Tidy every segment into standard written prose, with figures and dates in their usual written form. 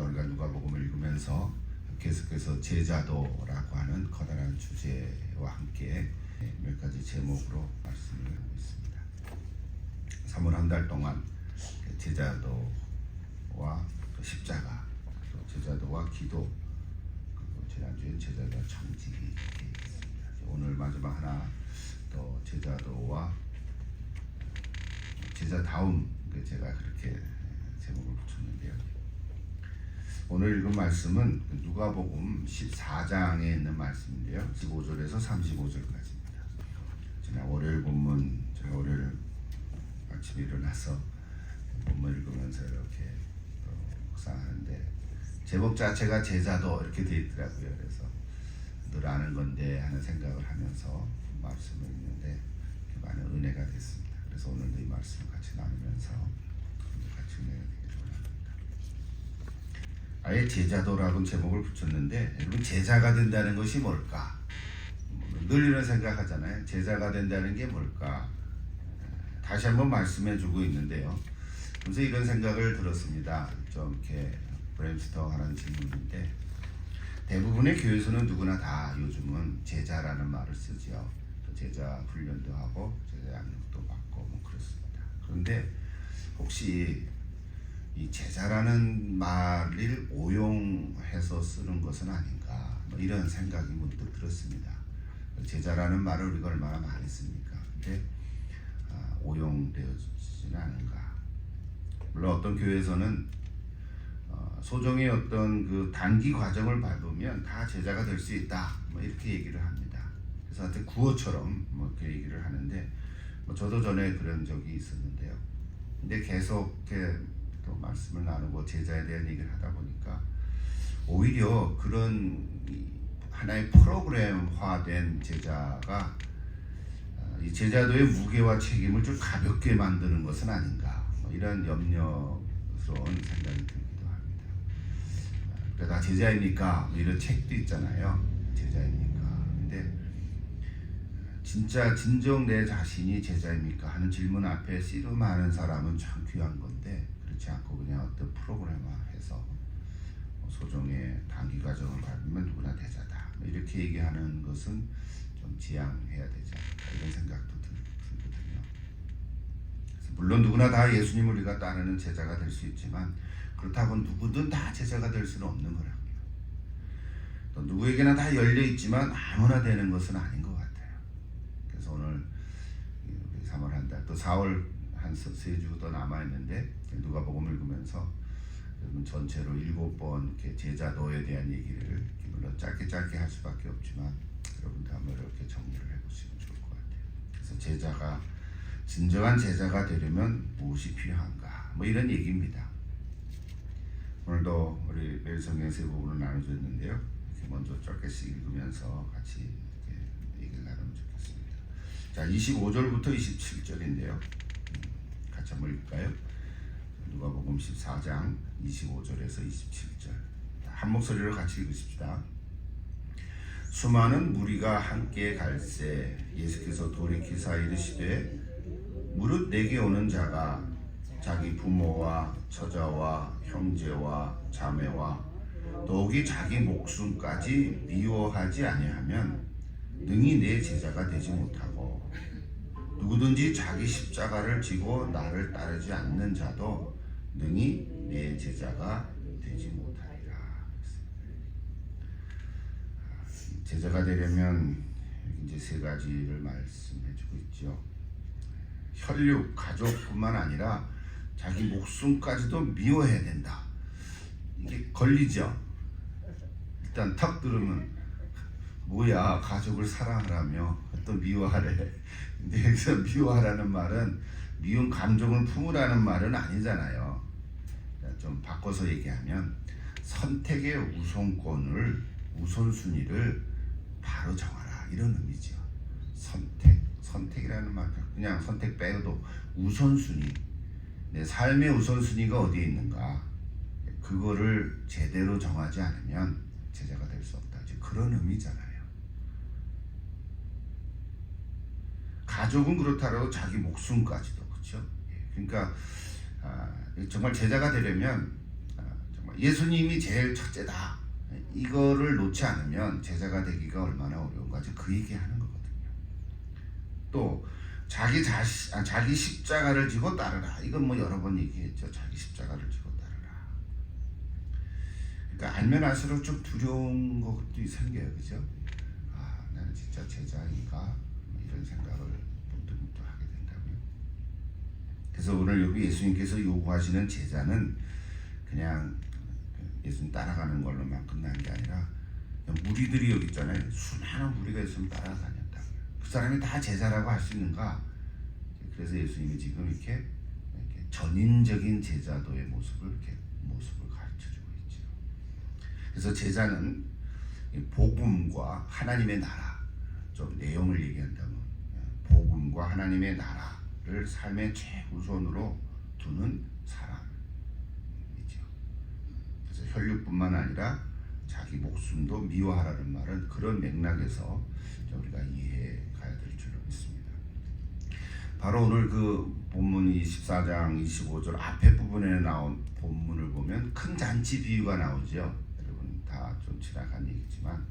우리가 누가복음을 읽으면서 계속해서 제자도라고 하는 커다란 주제와 함께 몇 가지 제목으로 말씀을 하고 있습니다. 3월 한 달 동안 제자도와 십자가, 또 제자도와 기도, 그리고 지난주에 제자도와 청직이 있습니다. 오늘 마지막 하나 또 제자도와 제자다움, 제가 그렇게 제목을 붙였는데요. 오늘 읽은 말씀은 누가복음 14장에 있는 말씀인데요. 15절에서 35절까지입니다. 지난 월요일 본문, 제가 월요일 아침에 일어나서 본문 읽으면서 이렇게 묵상하는데 제목 자체가 제자도 이렇게 되어 있더라고요. 그래서 늘 아는 건데 하는 생각을 하면서 말씀을 읽는데 많은 은혜가 됐습니다. 그래서 오늘도 이 말씀을 같이 나누면서 같이 은혜가 되기를 원합니다. 아예 제자도라고 제목을 붙였는데, 여러분 제자가 된다는 것이 뭘까? 늘 이런 생각하잖아요. 제자가 된다는 게 뭘까? 다시 한번 말씀해주고 있는데요. 그래서 이런 생각을 들었습니다. 좀 이렇게 브레인스토어하는 질문인데, 대부분의 교회에서는 누구나 다 요즘은 제자라는 말을 쓰죠. 또 제자 훈련도 하고 제자 양육도 받고 뭐 그렇습니다. 그런데 혹시 이 제자라는 말을 오용해서 쓰는 것은 아닌가, 뭐 이런 생각이 문득 들었습니다. 제자라는 말을 우리가 얼마나 많이 씁니까? 근데 오용되어지지는 않은가. 물론 어떤 교회에서는 소정의 어떤 그 단기 과정을 밟으면 다 제자가 될 수 있다, 뭐 이렇게 얘기를 합니다. 그래서 하여튼 구호처럼 뭐 이렇게 얘기를 하는데, 뭐 저도 전에 그런 적이 있었는데요. 근데 계속 이렇게 또 말씀을 나누고 제자에 대한 얘기를 하다 보니까 오히려 그런 하나의 프로그램화된 제자가 이 제자도의 무게와 책임을 좀 가볍게 만드는 것은 아닌가, 뭐 이런 염려스러운 생각이 들기도 합니다. 다 제자입니까? 뭐 이런 책도 있잖아요. 제자입니까? 근데 진짜 진정 내 자신이 제자입니까? 하는 질문 앞에 씨름하는 사람은 참 귀한 건데, 그렇지 않고 그냥 어떤 프로그램화해서 소정의 단기 과정을 밟으면 누구나 제자다, 뭐 이렇게 얘기하는 것은 좀 지양해야 되지 않을까, 이런 생각도 들거든요. 물론 누구나 다 예수님을 우리가 따르는 제자가 될 수 있지만, 그렇다고 누구든 다 제자가 될 수는 없는 거라고요. 또 누구에게나 다 열려 있지만 아무나 되는 것은 아닌 것 같아요. 그래서 오늘 3월 한 달, 또 4월 한 세 주 더 남아 있는데, 누가복음 읽으면서 여러분 전체로 7번 이렇게 제자도에 대한 얘기를 물론 짧게 할 수밖에 없지만 여러분도 한번 이렇게 정리를 해보시면 좋을 것 같아요. 그래서 제자가 진정한 제자가 되려면 무엇이 필요한가, 뭐 이런 얘기입니다. 오늘도 우리 매일 성경 세 부분을 나눠줬는데요. 이렇게 먼저 짧게씩 읽으면서 같이 이렇게 얘기를 나누면 좋겠습니다. 자, 25절부터 27절인데요. 같이 한번 읽을까요? 누가복음 14장 25절에서 27절. 한 목소리로 같이 읽으십시다. 수많은 무리가 함께 갈새 예수께서 돌이키사 이르시되, 무릇 내게 오는 자가 자기 부모와 처자와 형제와 자매와 더욱이 자기 목숨까지 미워하지 아니하면 능히 내 제자가 되지 못하고, 누구든지 자기 십자가를 지고 나를 따르지 않는 자도 능히 내 제자가 되지 못하리라. 제자가 되려면 이제 세 가지를 말씀해주고 있죠. 혈육, 가족뿐만 아니라 자기 목숨까지도 미워해야 된다. 이게 걸리죠. 일단 턱 들으면 뭐야, 가족을 사랑하라며 또 미워하래. 근데 여기서 미워하라는 말은 미운 감정을 품으라는 말은 아니잖아요. 좀 바꿔서 얘기하면 선택의 우선순위를 바로 정하라, 이런 의미죠. 선택이라는 말, 그냥 선택 빼도 우선순위, 내 삶의 우선순위가 어디에 있는가, 그거를 제대로 정하지 않으면 제자가 될 수 없다, 그런 의미잖아요. 가족은 그렇다라도 자기 목숨까지도, 그렇죠? 그러니까 정말 제자가 되려면 정말 예수님이 제일 첫째다. 이거를 놓지 않으면 제자가 되기가 얼마나 어려운가 그 얘기하는 거거든요. 또 자기 십자가를 지고 따르라. 이건 뭐 여러 번 얘기했죠. 자기 십자가를 지고 따르라. 그러니까 알면 알수록 좀 두려운 것도 생겨요, 그죠? 아, 나는 진짜 제자인가? 뭐 이런 생각을 문득문득 하게 된다고요. 그래서 오늘 여기 예수님께서 요구하시는 제자는 그냥 예수님 따라가는 걸로만 끝난 게 아니라 무리들이 여기 있잖아요. 수많은 무리가 있으면 따라다녔다고요. 그 사람이 다 제자라고 할 수 있는가? 그래서 예수님이 지금 이렇게 전인적인 제자도의 모습을 가르쳐주고 있죠. 그래서 제자는 복음과 하나님의 나라, 좀 내용을 얘기한다면 복음과 하나님의 나라를 삶의 최우선으로 두는 사람이죠. 그래서 혈육뿐만 아니라 자기 목숨도 미워하라는 말은 그런 맥락에서 우리가 이해해 가야 될 줄로 믿습니다. 바로 오늘 그 본문이 14장 25절 앞에 부분에 나온 본문을 보면 큰 잔치 비유가 나오죠. 여러분 다 좀 지나간 얘기지만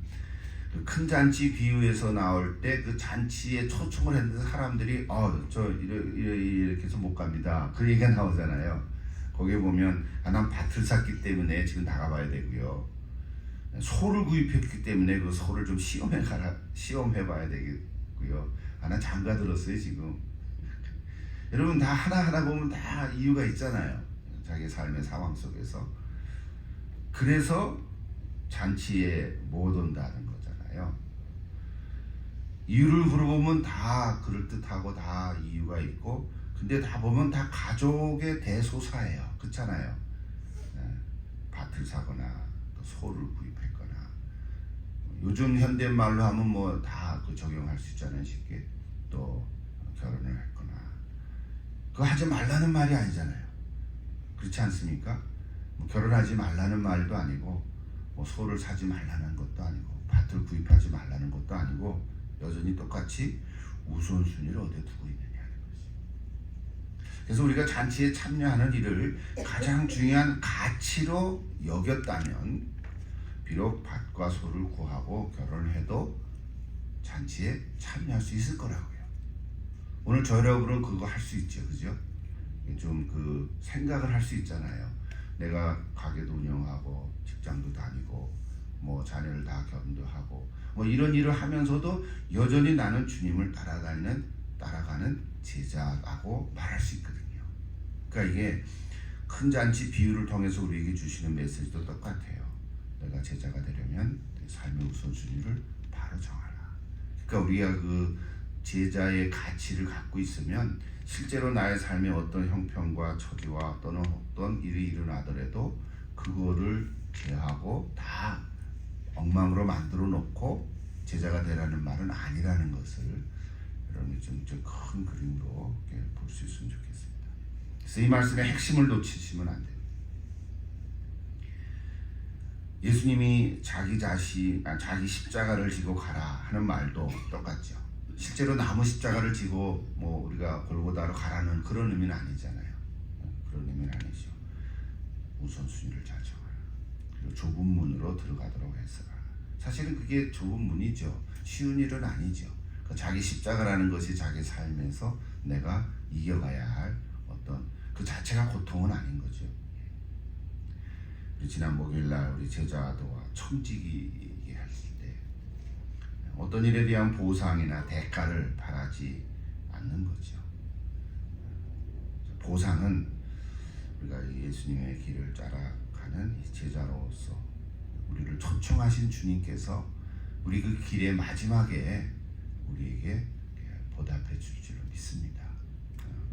그 큰 잔치 비유에서 나올 때 그 잔치에 초청을 했는데 사람들이 저 이렇게 해서 못 갑니다. 그 얘기가 나오잖아요. 거기에 보면 난 밭을 샀기 때문에 지금 나가봐야 되고요. 소를 구입했기 때문에 그 소를 좀 시험해봐야 되겠고요. 난 장가 들었어요 지금. 여러분 다 하나하나 보면 다 이유가 있잖아요. 자기 삶의 상황 속에서. 그래서 잔치에 못 온다는 거잖아요. 이유를 물어보면 다 그럴듯하고 다 이유가 있고, 근데 다 보면 다 가족의 대소사예요. 그렇잖아요. 밭을 사거나 또 소를 구입했거나, 요즘 현대말로 하면 뭐 다 그 적용할 수 있잖아요. 쉽게. 또 결혼을 했거나. 그거 하지 말라는 말이 아니잖아요. 그렇지 않습니까? 뭐 결혼하지 말라는 말도 아니고, 뭐 소를 사지 말라는 것도 아니고, 밭을 구입하지 말라는 것도 아니고, 여전히 똑같이 우선순위를 어디에 두고 있느냐는 거지. 그래서 우리가 잔치에 참여하는 일을 가장 중요한 가치로 여겼다면 비록 밭과 소를 구하고 결혼을 해도 잔치에 참여할 수 있을 거라고요. 오늘 저 여러분은 그거 할 수 있죠, 그죠? 좀 그 생각을 할 수 있잖아요. 내가 가게도 운영하고 직장도 다니고 뭐 자녀를 다 결혼도 하고 뭐 이런 일을 하면서도 여전히 나는 주님을 따라가는 제자라고 말할 수 있거든요. 그러니까 이게 큰 잔치 비유를 통해서 우리에게 주시는 메시지도 똑같아요. 내가 제자가 되려면 내 삶의 우선순위를 바로 정하라. 그러니까 우리가 그 제자의 가치를 갖고 있으면 실제로 나의 삶에 어떤 형편과 처지와 또는 어떤 일이 일어나더라도 그거를 제하고 다 엉망으로 만들어 놓고 제자가 되라는 말은 아니라는 것을 여러분이 좀 큰 그림으로 볼 수 있으면 좋겠습니다. 그래서 이 말씀의 핵심을 놓치시면 안 돼요. 예수님이 자기 십자가를 지고 가라 하는 말도 똑같죠. 실제로 나무 십자가를 지고 뭐 우리가 골고다로 가라는 그런 의미는 아니잖아요. 그런 의미는 아니죠. 우선순위를 잘 정하라. 그리고 좁은 문으로 들어가도록 했어라. 사실은 그게 좁은 문이죠. 쉬운 일은 아니죠. 그러니까 자기 십자가라는 것이 자기 삶에서 내가 이겨가야 할 어떤 그 자체가 고통은 아닌 거죠. 지난 목요일날 우리 제자도와 청지기 얘기했을 때 어떤 일에 대한 보상이나 대가를 바라지 않는 거죠. 보상은 우리가 예수님의 길을 따라가는 제자로서 우리를 초청하신 주님께서 우리 그 길의 마지막에 우리에게 보답해 줄 줄로 믿습니다.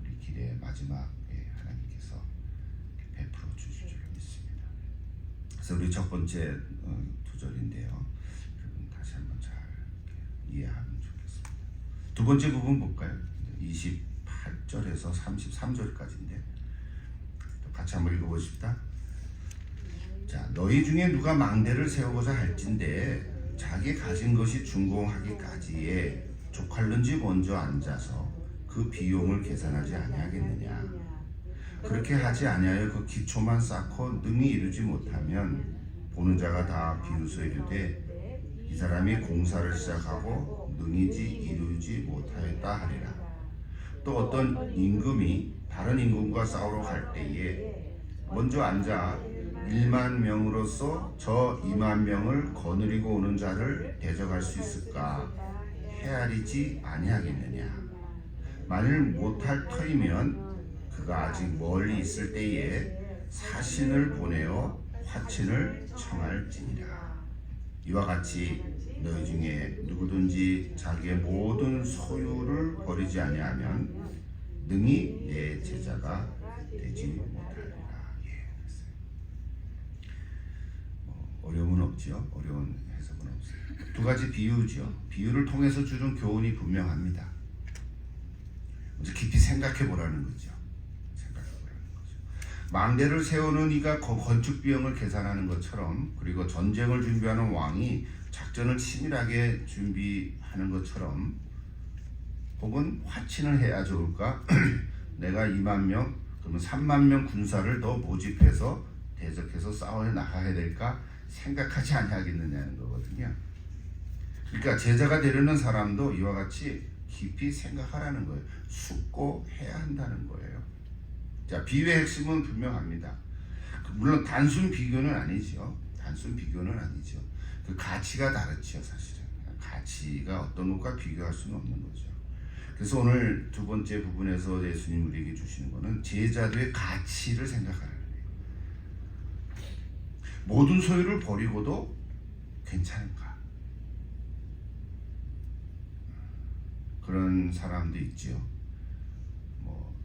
우리 길의 마지막에 하나님께서 베풀어 주실 줄로 믿습니다. 그래서 우리 첫 번째 2절인데요. 여러분 다시 한번 잘 이해하면 좋겠습니다. 두 번째 부분 볼까요? 28절에서 33절까지인데 같이 한번 읽어보십시다. 자, 너희 중에 누가 망대를 세우고자 할진대 자기 가진 것이 준공하기까지에 족할는지 먼저 앉아서 그 비용을 계산하지 아니하겠느냐. 그렇게 하지 아니하여 그 기초만 쌓고 능히 이루지 못하면 보는 자가 다 비웃어 이르되 이 사람이 공사를 시작하고 능히지 이루지 못하였다 하리라. 또 어떤 임금이 다른 임금과 싸우러 갈 때에 먼저 앉아 1만 명으로서 저 2만 명을 거느리고 오는 자를 대적할 수 있을까? 헤아리지 아니하겠느냐? 만일 못할 터이면 그가 아직 멀리 있을 때에 사신을 보내어 화친을 청할지니라. 이와 같이 너희 중에 누구든지 자기의 모든 소유를 버리지 아니하면 능히 내 제자가 되지 못하리라. 어려움은 없지요. 어려운 해석은 없어요. 두 가지 비유죠. 비유를 통해서 주는 교훈이 분명합니다. 먼저 깊이 생각해 보라는 거죠. 망대를 세우는 이가 건축 비용을 계산하는 것처럼, 그리고 전쟁을 준비하는 왕이 작전을 치밀하게 준비하는 것처럼, 혹은 화친을 해야 좋을까? 내가 2만 명, 그러면 3만 명 군사를 더 모집해서 대적해서 싸워 나가야 될까? 생각하지 아니하겠느냐는 거거든요. 그러니까 제자가 되려는 사람도 이와 같이 깊이 생각하라는 거예요. 숙고해야 한다는 거예요. 자, 비유의 핵심은 분명합니다. 물론 단순 비교는 아니죠. 단순 비교는 아니죠. 그 가치가 다르죠, 사실은. 가치가 어떤 것과 비교할 수는 없는 거죠. 그래서 오늘 두 번째 부분에서 예수님 우리에게 주시는 것은 제자도의 가치를 생각하라는 거예요. 모든 소유를 버리고도 괜찮은가? 그런 사람도 있지요.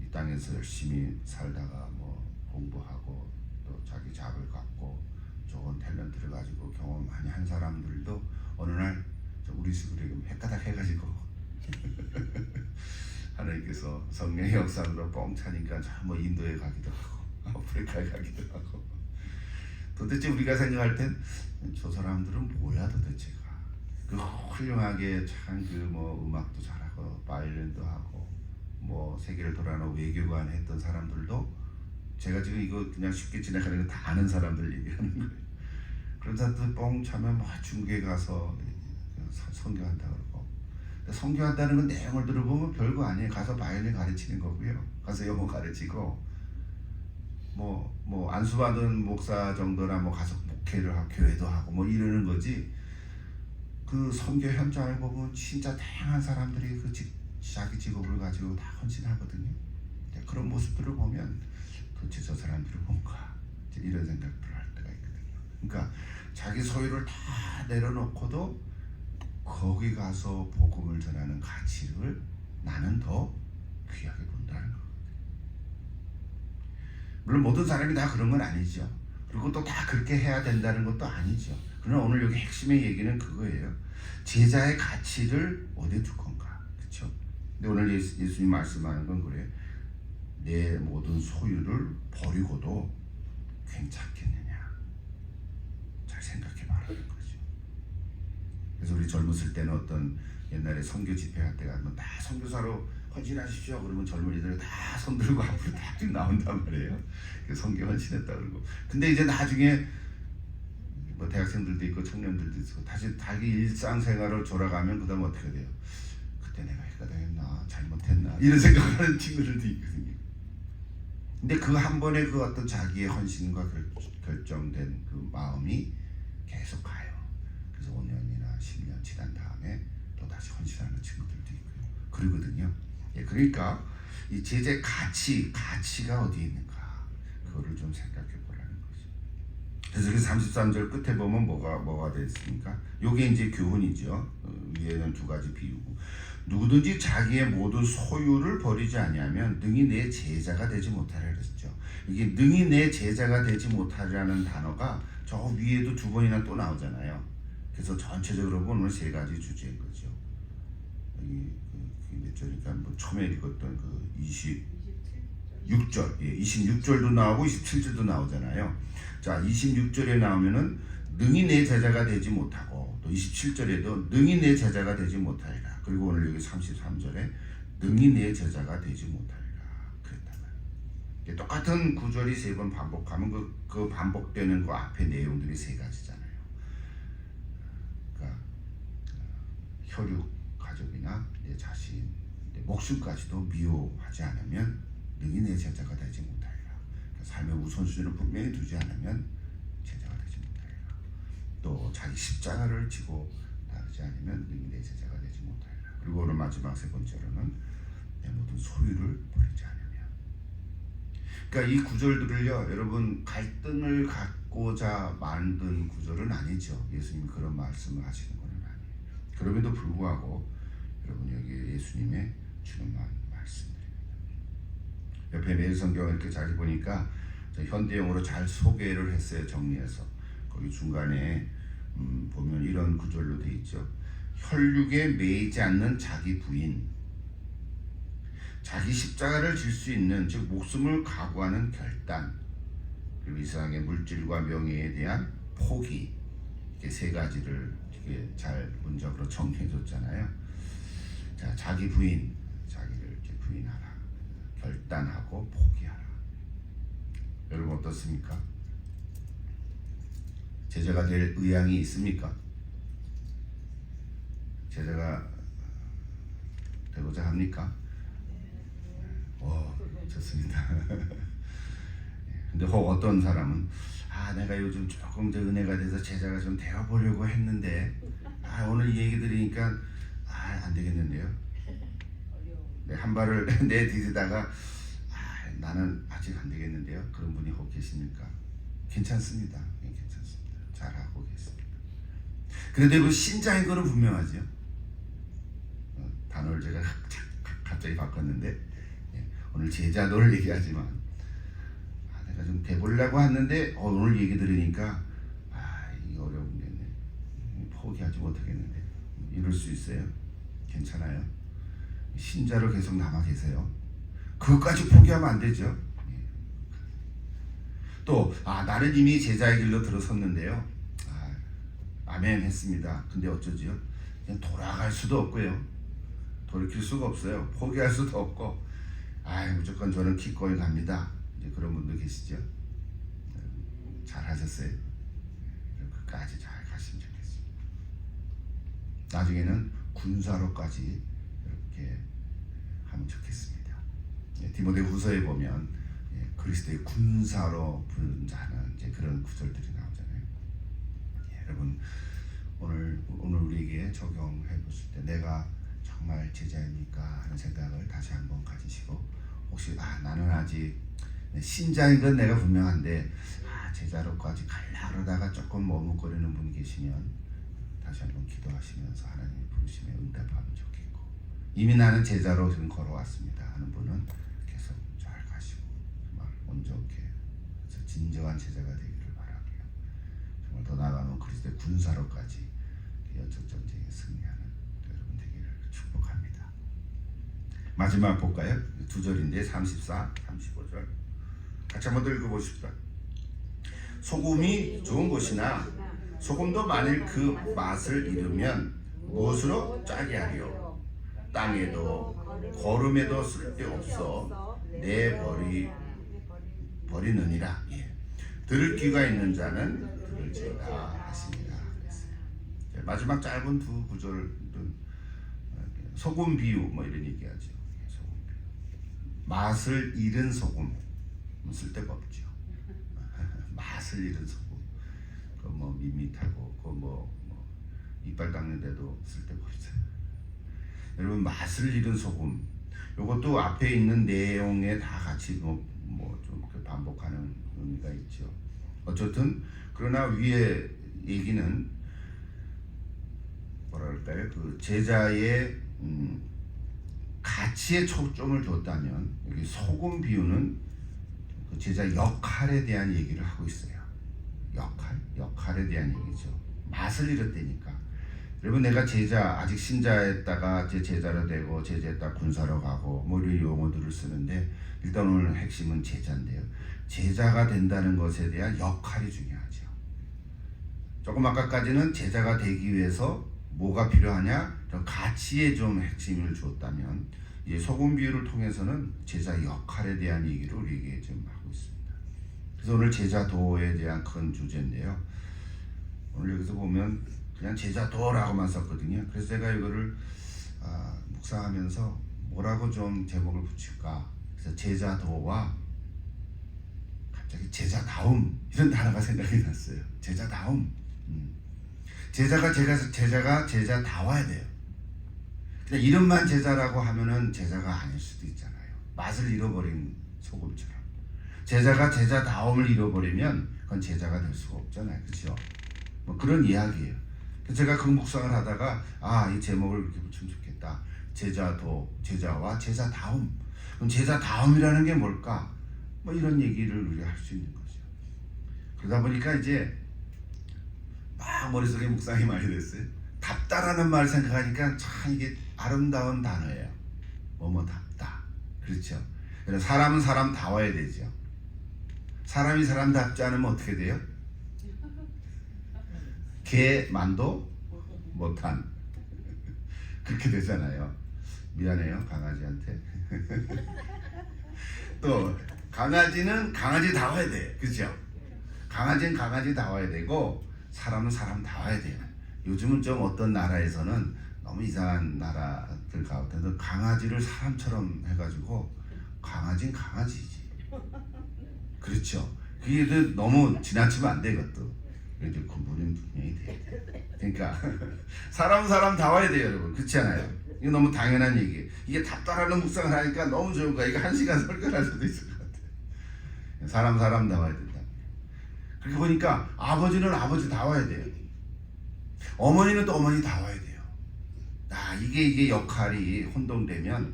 이 땅에서 열심히 살다가 공부하고 또 자기 잡을 갖고 좋은 탤런트를 가지고 경험 많이 한 사람들도 어느 날 우리 식으로 헷가닥 해가지고 하나님께서 성령의 역사로 뻥 차니까 인도에 가기도 하고 아프리카에 가기도 하고, 도대체 우리가 생각할 땐 저 사람들은 뭐야 도대체가, 그 훌륭하게 참 음악도 잘하고 바이올린도 하고 세계를 돌아나 외교관 했던 사람들도, 제가 지금 이거 그냥 쉽게 지나가는 거 다 아는 사람들 얘기하는 거예요. 그런 사람들 뻥 차면 중국에 가서 선교한다 그러고, 선교한다는 건 내용을 들어보면 별거 아니에요. 가서 바이올린 가르치는 거고요. 가서 영어 가르치고 안수받은 목사 정도나 가서 목회를 하고 교회도 하고 이러는 거지. 그 선교 현장을 보면 진짜 다양한 사람들이 자기 직업을 가지고 다 헌신하거든요. 그런 모습들을 보면 도대체 저 사람들은 뭔가 이런 생각들을 할 때가 있거든요. 그러니까 자기 소유를 다 내려놓고도 거기 가서 복음을 전하는 가치를 나는 더 귀하게 본다는 거거든요. 물론 모든 사람이 다 그런 건 아니죠. 그리고 또 다 그렇게 해야 된다는 것도 아니죠. 그러나 오늘 여기 핵심의 얘기는 그거예요. 제자의 가치를 어디에 둘 건가? 그렇죠? 근데 오늘 예수님 말씀하는 건 그래요. 내 모든 소유를 버리고도 괜찮겠느냐? 잘 생각해 봐라는 거죠. 그래서 우리 젊었을 때는 어떤 옛날에 선교 집회할 때 가면 다 선교사로 헌신하십시오. 그러면 젊은이들이 다 손들고 앞으로 딱 나온단 말이에요. 선교 헌신했다 그러고. 근데 이제 나중에 대학생들도 있고 청년들도 있고 다시 자기 일상생활을 돌아가면 그 다음 어떻게 돼요? 그때 내가 헷갈렸나 잘못했나 이런 생각하는 친구들도 있거든요. 근데 그 한 번의 그 어떤 자기의 헌신과 결정된 그 마음이 계속 가요. 그래서 5년이나 10년 지난 다음에 또 다시 헌신하는 친구들도 있고요. 그러거든요. 그러니까 이 제자의 가치가 어디에 있는가, 그거를 좀 생각해 보라는 거죠. 그래서 그 33절 끝에 보면 뭐가 되어 있습니까? 요게 이제 교훈이죠. 위에는 두 가지 비유고, 누구든지 자기의 모든 소유를 버리지 아니하면 능히 내 제자가 되지 못하리라 그랬죠. 이게 능히 내 제자가 되지 못하리라는 단어가 저 위에도 두 번이나 또 나오잖아요. 그래서 전체적으로 보면 세 가지 주제인 거죠. 여기 몇 절이니까 처음에 읽었던 그 26절, 26절도 나오고 27절도 나오잖아요. 자, 26절에 나오면은 능히 내 제자가 되지 못하고, 또 27절에도 능히 내 제자가 되지 못하리라. 그리고 오늘 여기 33절에 능히 내 제자가 되지 못하리라 그랬단 말이에요. 똑같은 구절이 3번 반복하면 그 반복되는 그 앞에 내용들이 3가지잖아요. 그러니까 혈육 가족이나 내 자신, 내 목숨까지도 미워하지 않으면 능히 내 제자가 되지 못하리라. 그러니까 삶의 우선순위를 분명히 두지 않으면 제자가 되지 못하리라. 또 자기 십자가를 지고 따르지 않으면 능히 내 제자가 되지 못하리라. 그리고 오늘 마지막 3번째로는 내 모든 소유를 버리지 않으면. 그러니까 이 구절들을요, 여러분 갈등을 갖고자 만든 구절은 아니죠. 예수님이 그런 말씀을 하시는 건 아니에요. 그럼에도 불구하고 여러분 여기 예수님의 주는 말씀들입니다. 옆에 매일 성경 이렇게 잘 보니까 현대용어로 잘 소개를 했어요. 정리해서 거기 중간에 보면 이런 구절로 돼 있죠. 혈육에 매이지 않는 자기 부인, 자기 십자가를 질 수 있는, 즉 목숨을 각오하는 결단, 그리고 이 세상의 물질과 명예에 대한 포기, 이렇게 3가지를 이렇게 잘 문적으로 정리해줬잖아요. 자, 자기 부인, 자기를 이렇게 부인하라, 결단하고 포기하라. 여러분 어떻습니까? 제자가 될 의향이 있습니까? 제자가 되고자 합니까? 좋습니다. 근데 혹 어떤 사람은 내가 요즘 조금 더 은혜가 돼서 제자가 좀 되어보려고 했는데 오늘 이 얘기 들으니까 안 되겠는데요. 네, 한 발을 내디디다가 나는 아직 안 되겠는데요. 그런 분이 혹 계십니까? 괜찮습니다. 괜찮습니다. 잘하고 계십니다. 그런데 그 신자인 거는 분명하죠. 단어를 제가 갑자기 바꿨는데 오늘 제자도를 얘기하지만 내가 좀 돼보려고 했는데 오늘 얘기 들으니까 이거 어려운데 포기하지 못하겠는데 이럴 수 있어요? 괜찮아요? 신자로 계속 남아 계세요. 그것까지 포기하면 안 되죠. 또 나는 이미 제자의 길로 들어섰는데요. 아멘 했습니다. 근데 어쩌지요? 그냥 돌아갈 수도 없고요. 돌이킬 수가 없어요. 포기할 수도 없고 무조건 저는 기꺼이 갑니다. 이제 그런 분들 계시죠? 잘 하셨어요? 끝까지 잘 가시면 좋겠습니다. 나중에는 군사로까지 이렇게 하면 좋겠습니다. 디모데후서에 보면 그리스도의 군사로 부른 자는 이제 그런 구절들이 나오잖아요. 여러분 오늘 우리에게 적용해 보실 때 내가 정말 제자입니까 하는 생각을 다시 한번 가지시고, 혹시 나는 아직 신자인 건 내가 분명한데 제자로까지 가려고 그러다가 조금 머뭇거리는 분이 계시면 다시 한번 기도하시면서 하나님의 부르심에 응답하면 좋겠고, 이미 나는 제자로 지금 걸어왔습니다 하는 분은 계속 잘 가시고 정말 온전케 진정한 제자가 되기를 바라고요. 정말 더 나아가면 그리스도의 군사로까지 영적 전쟁에 승리하는 여러분 되기를 축복합니다. 마지막 볼까요? 2절인데 34, 35절 같이 한번 더 읽어보십시다. 소금이 좋은 것이나 소금도 만일 그 맛을 잃으면 무엇으로 짜게 하리요? 땅에도 거름에도 쓸데없어 버리느니라. 들을 귀가 있는 자는 들을지어다 하시니라. 마지막 짧은 2구절은 소금 비유 이런 얘기하죠. 소금 비유. 맛을 잃은 소금 쓸데가 없죠. 맛을 잃은 소금 그 밋밋하고 그 이빨 닦는데도 쓸데가 없어요. 여러분 맛을 잃은 소금 요것도 앞에 있는 내용에 다 같이 좀 반복하는 의미가 있죠. 어쨌든 그러나 위에 얘기는 뭐랄까요? 그 제자의 가치에 초점을 뒀다면 여기 소금 비유는 그 제자 역할에 대한 얘기를 하고 있어요. 역할에 대한 얘기죠. 맛을 잃었다니까. 여러분 내가 제자 아직 신자였다가 제자로 되고 제자였다 군사로 가고 이런 용어들을 쓰는데 일단 오늘 핵심은 제자인데요. 제자가 된다는 것에 대한 역할이 중요하죠. 조금 아까까지는 제자가 되기 위해서 뭐가 필요하냐? 가치에 좀 핵심을 주었다면 이 소금 비유를 통해서는 제자 역할에 대한 얘기를 우리에게 좀 하고 있습니다. 그래서 오늘 제자도에 대한 큰 주제인데요. 오늘 여기서 보면 그냥 제자도라고만 썼거든요. 그래서 제가 이거를 묵상하면서 뭐라고 좀 제목을 붙일까. 그래서 제자도와 갑자기 제자다움 이런 단어가 생각이 났어요. 제자다움. 제자가 제자다워야 돼요. 그냥 이름만 제자라고 하면은 제자가 아닐 수도 있잖아요. 맛을 잃어버린 소금처럼. 제자가 제자다움을 잃어버리면 그건 제자가 될 수가 없잖아요. 그렇죠? 뭐 그런 이야기예요. 제가 그 묵상을 하다가 이 제목을 이렇게 붙이면 좋겠다. 제자도, 제자와 제자다움. 그럼 제자다움이라는 게 뭘까? 뭐 이런 얘기를 우리가 할 수 있는 거죠. 그러다 보니까 이제 막 머릿속에 묵상이 많이 됐어요. 답다라는 말을 생각하니까 참 이게 아름다운 단어예요. 뭐뭐 답다. 그렇죠. 그래서 사람은 사람다워야 되죠. 사람이 사람답지 않으면 어떻게 돼요? 개만도 못한 그렇게 되잖아요. 미안해요 강아지한테. 또 강아지는 강아지다워야 돼. 그렇죠? 강아지는 강아지다워야 되고 사람은 사람다워야 돼요. 요즘은 좀 어떤 나라에서는 너무 이상한 나라들 가운데서 강아지를 사람처럼 해가지고 강아지는 강아지지. 그렇죠? 그게 너무 지나치면 안 돼. 이것도 이제 구분이 분명히 돼. 그러니까 사람은 사람다워야 돼요, 여러분. 그렇지 않아요? 이거 너무 당연한 얘기예요. 이게 답답하는 묵상을 하니까 너무 좋은 거야. 이거 1시간 설교할 수도 있을 것 같아요. 사람다워야 된다. 그렇게 보니까 아버지는 아버지다워야 돼요. 어머니는 또 어머니다워야 돼요. 이게 역할이 혼동되면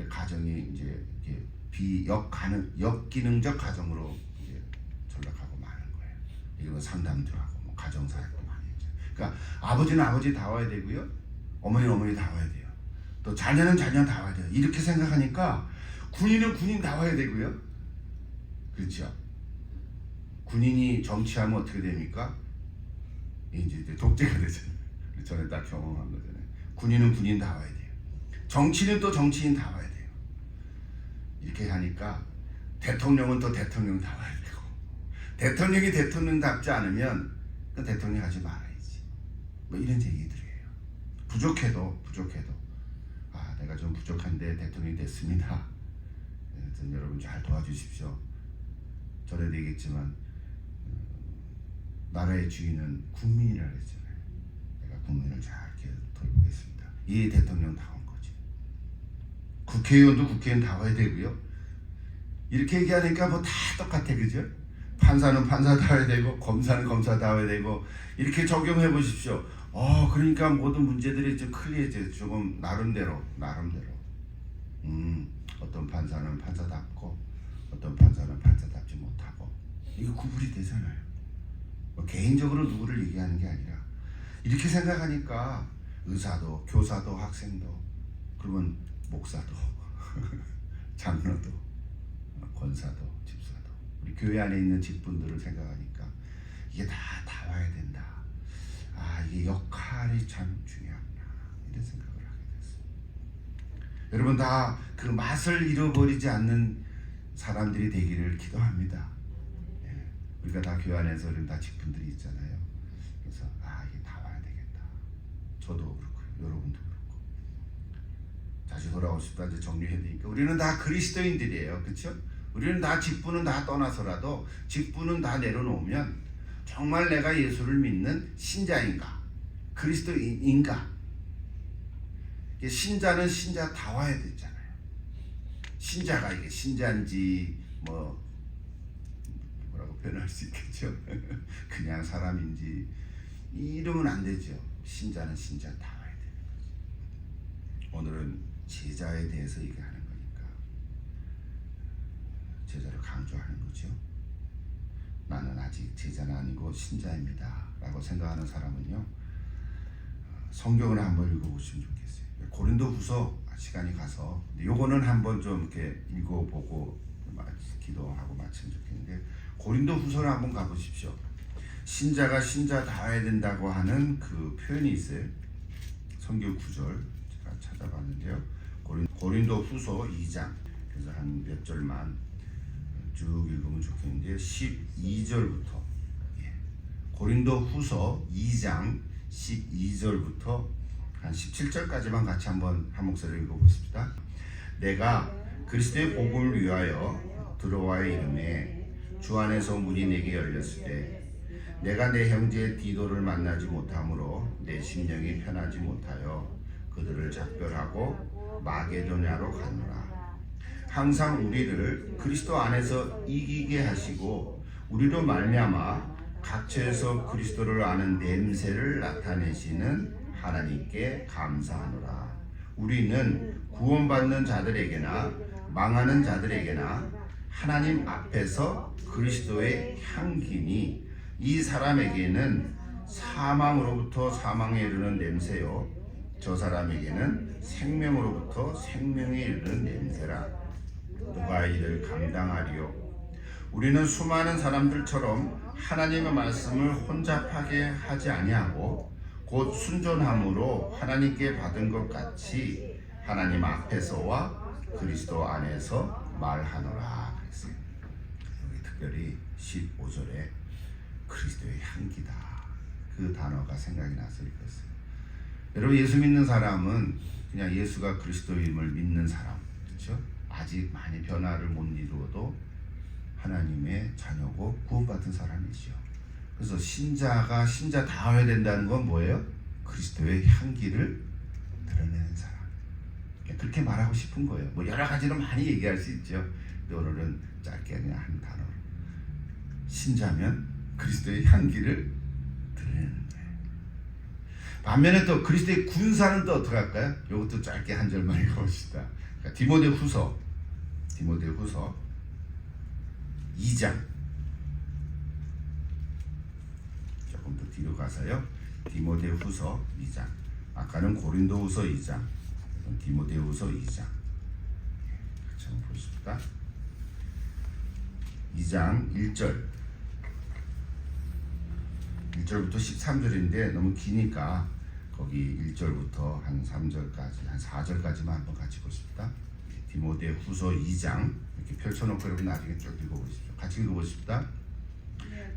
가정이 이제 역기능적 가정으로 이제 전락하고 마는 거예요. 이거 상담도 하고 뭐 가정사역도 많이 했죠. 그러니까 아버지는 아버지다워야 되고요. 어머니는 어머니다워야 돼요. 또 자녀는 자녀다워야 돼요. 이렇게 생각하니까 군인은 군인다워야 되고요. 그렇죠. 군인이 정치하면 어떻게 됩니까? 이제 독재가 되잖아요. 전에 딱 경험한 거잖아요. 군인은 군인다워야 돼요. 정치는 또 정치인다워야 돼요. 이렇게 하니까 대통령은 또 대통령다워야 되고, 대통령이 대통령답지 않으면 그 대통령 하지 말아야지. 뭐 이런 얘기들이에요. 부족해도 내가 좀 부족한데 대통령이 됐습니다. 여러분 잘 도와주십시오. 전에도 얘기했지만 나라의 주인은 국민이라 그랬잖아요. 내가 국민을 잘 이렇게 돌보겠습니다. 이 대통령다운 거지. 국회의원도 국회의원다워야 되고요. 이렇게 얘기하니까 뭐 다 똑같아, 그죠? 판사는 판사다워야 되고 검사는 검사다워야 되고 이렇게 적용해 보십시오. 그러니까 모든 문제들이 좀 클리어져. 조금 나름대로. 어떤 판사는 판사답고 어떤 판사는 판사답지 못하고 이거 구분이 되잖아요. 개인적으로 누구를 얘기하는 게 아니라 이렇게 생각하니까 의사도 교사도 학생도 그러면 목사도 장로도 권사도 집사도 우리 교회 안에 있는 직분들을 생각하니까 이게 다 다와야 된다. 이게 역할이 참 중요하구나 이런 생각을 하게 됐어요. 여러분 다 그 맛을 잃어버리지 않는 사람들이 되기를 기도합니다. 우리가 다 교회 안에서 다 직분들이 있잖아요. 그래서 이게 다 와야 되겠다. 저도 그렇고요. 여러분도 그렇고. 다시 돌아오고 싶다 이제 정리해야 되니까 우리는 다 그리스도인들이에요. 그렇죠? 우리는 다 직분은 다 떠나서라도 직분은 다 내려놓으면 정말 내가 예수를 믿는 신자인가? 그리스도인인가? 신자는 신자다워야 되잖아요. 신자가 이게 신자인지 뭐라고 표현할 수 있겠죠. 그냥 사람인지 이러면 안 되죠. 신자는 신자다워야 되는 거죠. 오늘은 제자에 대해서 얘기하는 거니까 제자를 강조하는 거죠. 나는 아직 제자는 아니고 신자입니다 라고 생각하는 사람은요, 성경을 한번 읽어보시면 좋겠어요. 고린도후서 시간이 가서 요거는 한번 좀 이렇게 읽어보고 기도하고 마치면 좋겠는데, 고린도후서를 한번 가보십시오. 신자가 신자다워야 된다고 하는 그 표현이 있어요. 성경 구절 제가 찾아봤는데요. 고린도 후서 2장, 그래서 한 몇 절만 쭉 읽으면 좋겠는데 12절부터, 고린도 후서 2장 12절부터 한 17절까지만 같이 한번 한 목소리로 읽어보십시다. 내가 그리스도의 복음을 위하여 드로아의 이름에 주 안에서 문이 내게 열렸을 때 내가 내 형제 디도를 만나지 못하므로 내 심령이 편하지 못하여 그들을 작별하고 마게도냐로 가노라. 항상 우리를 그리스도 안에서 이기게 하시고 우리로 말미암아 각처에서 그리스도를 아는 냄새를 나타내시는 하나님께 감사하노라. 우리는 구원받는 자들에게나 망하는 자들에게나 하나님 앞에서 그리스도의 향기니 이 사람에게는 사망으로부터 사망에 이르는 냄새요 저 사람에게는 생명으로부터 생명에 이르는 냄새라. 누가 이를 감당하리요? 우리는 수많은 사람들처럼 하나님의 말씀을 혼잡하게 하지 아니하고 곧 순전함으로 하나님께 받은 것 같이 하나님 앞에서와 그리스도 안에서 말하노라 그랬어요. 여기 특별히 15절에 그리스도의 향기다, 그 단어가 생각이 나서 읽었어요. 여러분, 예수 믿는 사람은 그냥 예수가 그리스도임을 믿는 사람, 그렇죠? 아직 많이 변화를 못 이루어도 하나님의 자녀고 구원받은 사람이죠. 그래서 신자가 신자다워야 된다는 건 뭐예요? 그리스도의 향기를 드러내는 사람. 그렇게 말하고 싶은 거예요. 뭐 여러 가지로 많이 얘기할 수 있죠. 근데 오늘은 짧게 그냥 한 단어로, 신자면 그리스도의 향기를 드러내는 거예요. 반면에 또 그리스도의 군사는 또 어떻게 할까요? 이것도 짧게 한 절만 읽어봅시다. 그러니까 디모데후서 2장, 조금 더 뒤로 가서요. 디모데후서 2장. 아까는 고린도후서 2장, 디모데후서 2장. 같이 한번 보십시다. 2장 1절부터 13절인데 너무 기니까 거기 1절부터 한 3절까지, 한 4절까지만 한번 같이 보십시다. 디모데후서 2장 이렇게 펼쳐놓고 여러분 나중에 쭉 읽어보십시오. 같이 읽어보십시다.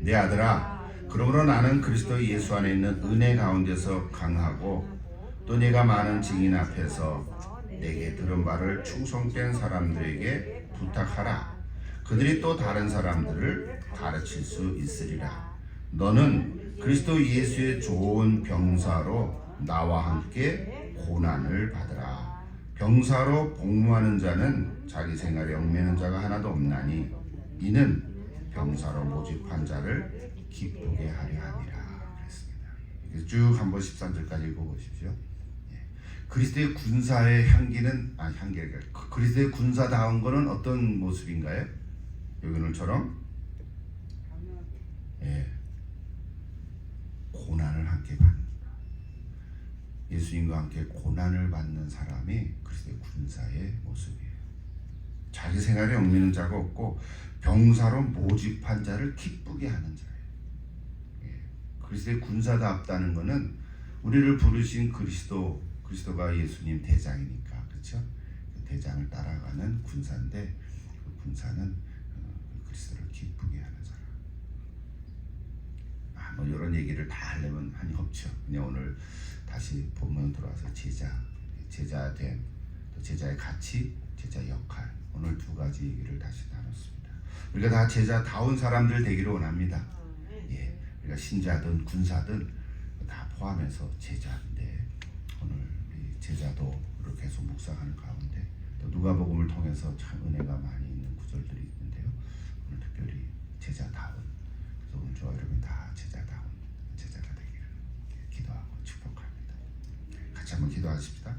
내 아들아, 그러므로 나는 그리스도 예수 안에 있는 은혜 가운데서 강하고 또 내가 많은 증인 앞에서 내게 들은 바를 충성된 사람들에게 부탁하라. 그들이 또 다른 사람들을 가르칠 수 있으리라. 너는 그리스도 예수의 좋은 병사로 나와 함께 고난을 받으라. 병사로 복무하는 자는 자기 생활에 얽매는 자가 하나도 없나니 이는 병사로 모집한 자를 기쁘게 하려 함이라. 그랬습니다. 쭉 한번 13절까지 읽어보십시오. 그리스도의 군사의 향기는 그리스도의 군사다운 것은 어떤 모습인가요? 여기 오늘처럼 고난을 함께 받는다. 예수님과 함께 고난을 받는 사람이 그리스도의 군사의 모습이에요. 자기 생활에 얽매는 자가 없고 병사로 모집한 자를 기쁘게 하는 자예요. 그리스도의 군사답다는 것은 우리를 부르신 그리스도가 예수님 대장이니까, 그렇죠? 그 대장을 따라가는 군사인데 그 군사는 그리스도를 기쁘게 하는 사람. 뭐 이런 얘기를 다 하려면 한이 없죠. 그냥 오늘 다시 본문 들어와서 제자됨, 또 제자의 가치, 제자 역할, 오늘 두 가지 얘기를 다시 나눴습니다. 우리가 다 제자다운 사람들 되기를 원합니다. 우리가 신자든 군사든 다 포함해서 제자인데 오늘 이 제자도를 계속 묵상하는 가운데 또 누가복음을 통해서 참 은혜가 많이 있는 구절들이 있는데요. 오늘 특별히 제자다운, 그래서 오늘 저와 여러분 다 제자다운 제자가 되기를 기도하고 축복합니다. 같이 한번 기도하십시다.